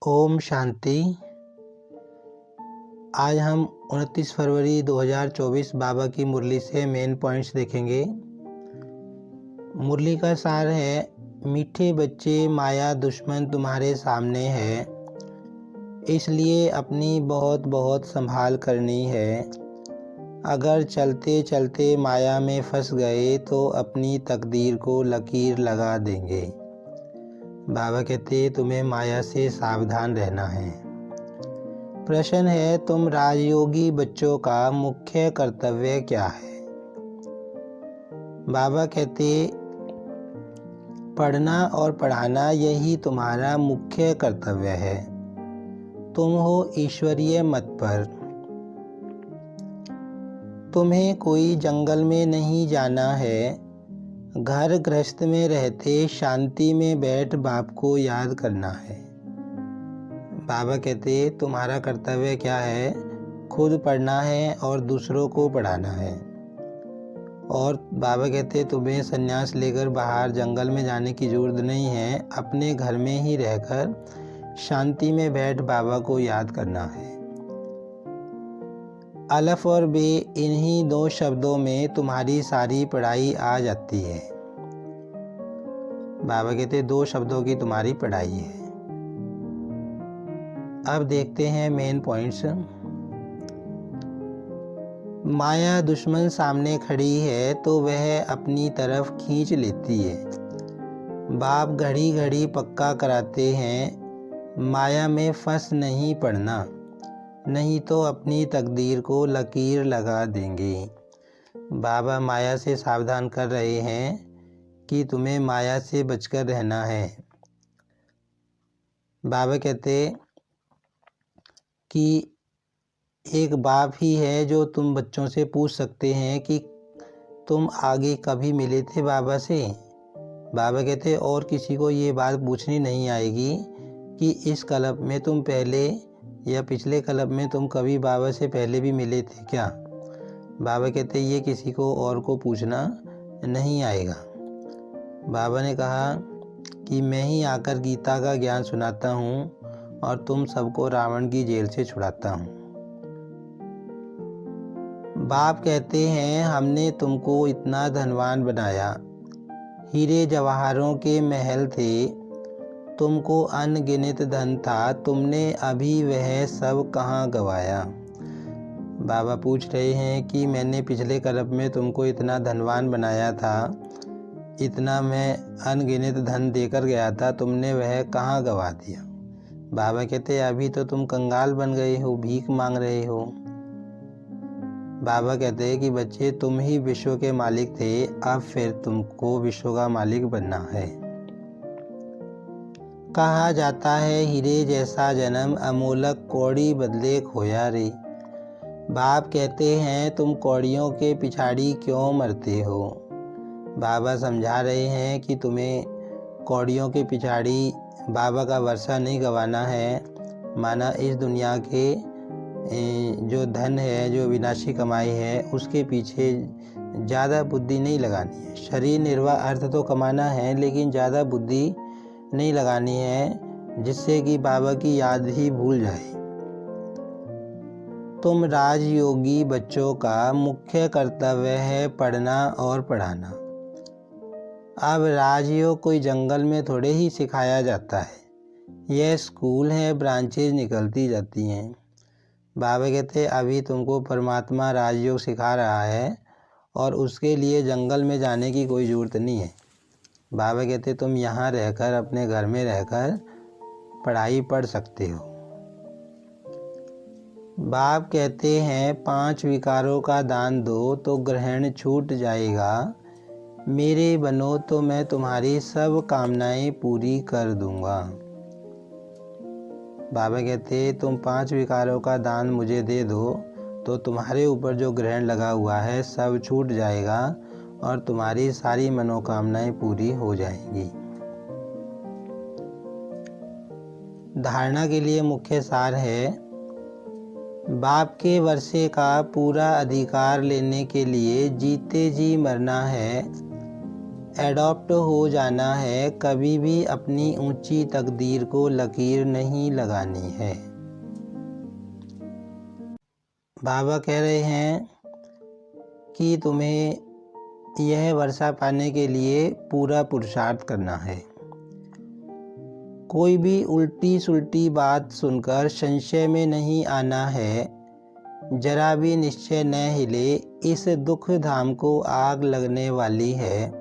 ओम शांति। आज हम 29 फरवरी 2024 बाबा की मुरली से मेन पॉइंट्स देखेंगे। मुरली का सार है, मीठे बच्चे माया दुश्मन तुम्हारे सामने है, इसलिए अपनी बहुत बहुत संभाल करनी है। अगर चलते चलते माया में फंस गए तो अपनी तकदीर को लकीर लगा देंगे। बाबा कहते तुम्हें माया से सावधान रहना है। प्रश्न है, तुम राजयोगी बच्चों का मुख्य कर्तव्य क्या है? बाबा कहते पढ़ना और पढ़ाना यही तुम्हारा मुख्य कर्तव्य है। तुम हो ईश्वरीय मत पर। तुम्हें कोई जंगल में नहीं जाना है। घर गृहस्थ में रहते शांति में बैठ बाप को याद करना है। बाबा कहते तुम्हारा कर्तव्य क्या है? खुद पढ़ना है और दूसरों को पढ़ाना है। और बाबा कहते तुम्हें संन्यास लेकर बाहर जंगल में जाने की जरूरत नहीं है। अपने घर में ही रहकर शांति में बैठ बाबा को याद करना है। अलफ और बे, इन्हीं दो शब्दों में तुम्हारी सारी पढ़ाई आ जाती है। बाबा कहते दो शब्दों की तुम्हारी पढ़ाई है। अब देखते हैं मेन पॉइंट्स। माया दुश्मन सामने खड़ी है तो वह अपनी तरफ खींच लेती है। बाप घड़ी घड़ी पक्का कराते हैं, माया में फंस नहीं पड़ना, नहीं तो अपनी तकदीर को लकीर लगा देंगे। बाबा माया से सावधान कर रहे हैं कि तुम्हें माया से बचकर रहना है। बाबा कहते कि एक बाप ही है जो तुम बच्चों से पूछ सकते हैं कि तुम आगे कभी मिले थे बाबा से। बाबा कहते और किसी को ये बात पूछनी नहीं आएगी कि इस कल्प में तुम पहले या पिछले कल्प में तुम कभी बाबा से पहले भी मिले थे क्या। बाबा कहते ये किसी को और को पूछना नहीं आएगा। बाबा ने कहा कि मैं ही आकर गीता का ज्ञान सुनाता हूँ और तुम सबको रावण की जेल से छुड़ाता हूँ। बाप कहते हैं हमने तुमको इतना धनवान बनाया, हीरे जवाहरों के महल थे, तुमको अनगिनत धन था, तुमने अभी वह सब कहाँ गवाया। बाबा पूछ रहे हैं कि मैंने पिछले कल्प में तुमको इतना धनवान बनाया था, इतना मैं अनगिनत धन देकर गया था, तुमने वह कहाँ गवा दिया। बाबा कहते अभी तो तुम कंगाल बन गए हो, भीख मांग रहे हो। बाबा कहते हैं कि बच्चे तुम ही विश्व के मालिक थे, अब फिर तुमको विश्व का मालिक बनना है। कहा जाता है हीरे जैसा जन्म अमोलक कौड़ी बदले खोया रे। बाप कहते हैं तुम कौड़ियों के पिछाड़ी क्यों मरते हो। बाबा समझा रहे हैं कि तुम्हें कौड़ियों के पिछाड़ी बाबा का वर्षा नहीं गंवाना है। माना इस दुनिया के जो धन है, जो विनाशी कमाई है, उसके पीछे ज़्यादा बुद्धि नहीं लगानी है। शरीर निर्वाह अर्थ तो कमाना है, लेकिन ज़्यादा बुद्धि नहीं लगानी है जिससे कि बाबा की याद ही भूल जाए। तुम राजयोगी बच्चों का मुख्य कर्तव्य है पढ़ना और पढ़ाना। अब राजयोग कोई जंगल में थोड़े ही सिखाया जाता है, यह स्कूल है, ब्रांचेज निकलती जाती हैं। बाबा कहते अभी तुमको परमात्मा राजयोग सिखा रहा है और उसके लिए जंगल में जाने की कोई ज़रूरत नहीं है। बाबा कहते तुम यहाँ रहकर, अपने घर में रहकर पढ़ाई पढ़ सकते हो। बाप कहते हैं 5 विकारों का दान दो तो ग्रहण छूट जाएगा, मेरे बनो तो मैं तुम्हारी सब कामनाएं पूरी कर दूंगा। बाबा कहते तुम 5 विकारों का दान मुझे दे दो तो तुम्हारे ऊपर जो ग्रहण लगा हुआ है सब छूट जाएगा और तुम्हारी सारी मनोकामनाएं पूरी हो जाएंगी। धारणा के लिए मुख्य सार है, बाप के वर्षे का पूरा अधिकार लेने के लिए जीते जी मरना है। एडॉप्ट हो जाना है, कभी भी अपनी ऊंची तकदीर को लकीर नहीं लगानी है। बाबा कह रहे हैं कि तुम्हें यह वर्षा पाने के लिए पूरा पुरुषार्थ करना है। कोई भी उल्टी सुल्टी बात सुनकर संशय में नहीं आना है। जरा भी निश्चय न हिले, इस दुख धाम को आग लगने वाली है,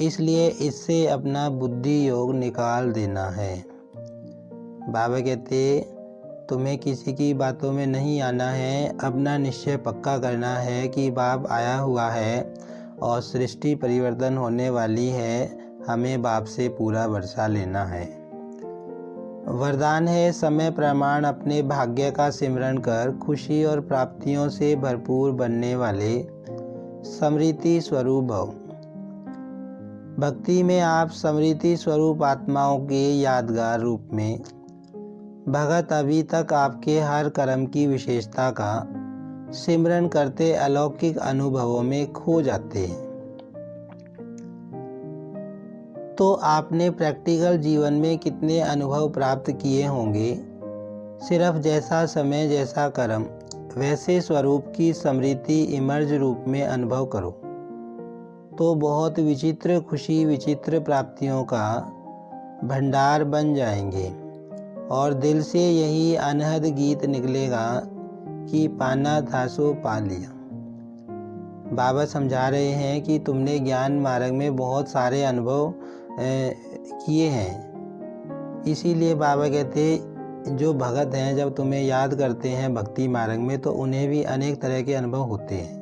इसलिए इससे अपना बुद्धि योग निकाल देना है। बाबा कहते तुम्हें किसी की बातों में नहीं आना है, अपना निश्चय पक्का करना है कि बाप आया हुआ है और सृष्टि परिवर्तन होने वाली है, हमें बाप से पूरा वर्षा लेना है। वरदान है समय प्रमाण अपने भाग्य का सिमरण कर खुशी और प्राप्तियों से भरपूर बनने वाले स्मृति स्वरूप भव। भक्ति में आप स्मृति स्वरूप आत्माओं के यादगार रूप में भगत अभी तक आपके हर कर्म की विशेषता का सिमरन करते अलौकिक अनुभवों में खो जाते हैं। तो आपने प्रैक्टिकल जीवन में कितने अनुभव प्राप्त किए होंगे। सिर्फ जैसा समय जैसा कर्म वैसे स्वरूप की स्मृति इमर्ज रूप में अनुभव करो तो बहुत विचित्र खुशी विचित्र प्राप्तियों का भंडार बन जाएंगे और दिल से यही अनहद गीत निकलेगा कि पाना था सो पा लिया। बाबा समझा रहे हैं कि तुमने ज्ञान मार्ग में बहुत सारे अनुभव किए हैं, इसीलिए बाबा कहते जो भगत हैं जब तुम्हें याद करते हैं भक्ति मार्ग में तो उन्हें भी अनेक तरह के अनुभव होते हैं।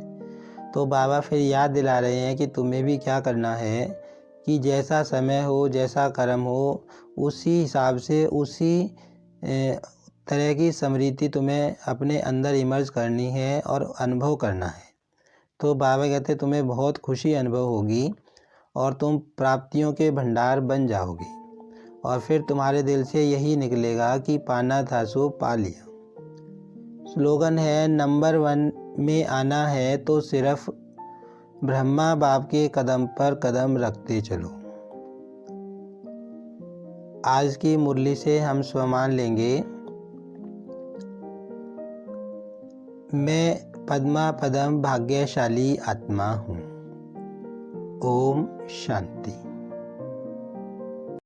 तो बाबा फिर याद दिला रहे हैं कि तुम्हें भी क्या करना है कि जैसा समय हो जैसा कर्म हो उसी हिसाब से उसी तरह की स्मृति तुम्हें अपने अंदर इमर्ज करनी है और अनुभव करना है। तो बाबा कहते तुम्हें बहुत खुशी अनुभव होगी और तुम प्राप्तियों के भंडार बन जाओगे और फिर तुम्हारे दिल से यही निकलेगा कि पाना था सो पा लिया। स्लोगन है नंबर 1 में आना है तो सिर्फ ब्रह्मा बाप के कदम पर कदम रखते चलो। आज की मुरली से हम स्वमान लेंगे, मैं पद्मा पदम भाग्यशाली आत्मा हूँ। ओम शांति।